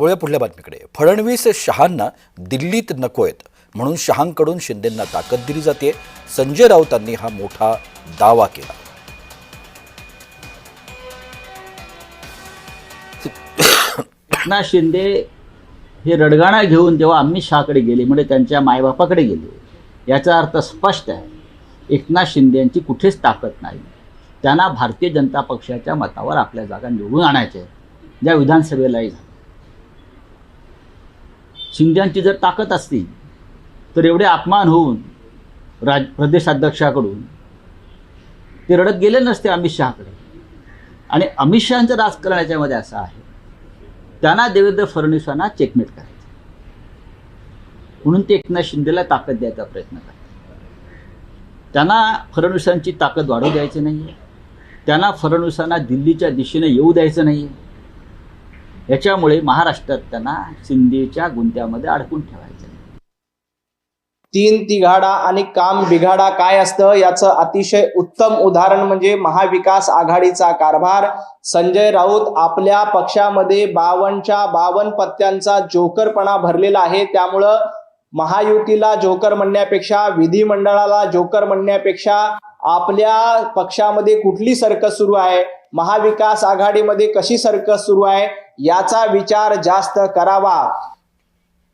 वळूया पुढल्या बातमीकडे. फडणवीस शहांना दिल्लीत नकोयत म्हणून शहांकडून शिंदेंना ताकद दिली जाते. संजय राऊतांनी हा मोठा दावा केला. एकनाथ शिंदे हे रडगाणा घेऊन जेव्हा अमित शहाकडे गेले म्हणजे त्यांच्या मायबापाकडे गेले, याचा अर्थ स्पष्ट आहे, एकनाथ शिंदे यांची कुठेच ताकद नाही. त्यांना भारतीय जनता पक्षाच्या मतावर आपल्या जागा निवडून आणायचे, ज्या विधानसभेलाही झालं. शिंदेची जर ताकद असती तर एवढे अपमान होऊन प्रदेशाध्यक्षाकडून ते रडत गेले नसते अमित शहाकडे. आणि अमित शहांचं राजकारण याच्यामध्ये असं आहे, त्यांना देवेंद्र फडणवीसांना चेकमेट करायचं म्हणून ते एकनाथ शिंदेला ताकद द्यायचा प्रयत्न करतात. त्यांना फडणवीसांची ताकद वाढवू द्यायची नाही आहे, त्यांना फडणवीसांना दिल्लीच्या दिशेने येऊ द्यायचं नाही आहे. याच्यामुळे महाराष्ट्रात त्यांना शिंदेच्या गुंत्यामध्ये अडकून ठेवायचं. तीन तिघाडा आणि काम बिघाडा काय असतं याचं अतिशय उत्तम उदाहरण म्हणजे महाविकास आघाडीचा कारभार. संजय राऊत आपल्या पक्षामध्ये 52च्या 52 पत्त्यांचा जोकरपणा भरलेला आहे. त्यामुळं महायुतीला जोकर म्हणण्यापेक्षा, विधिमंडळाला जोकर म्हणण्यापेक्षा आपल्या पक्षामध्ये कुठली सर्कस सुरू आहे, महाविकास आघाडीमध्ये कशी सर्कस सुरू आहे याचा विचार जास्त करावा.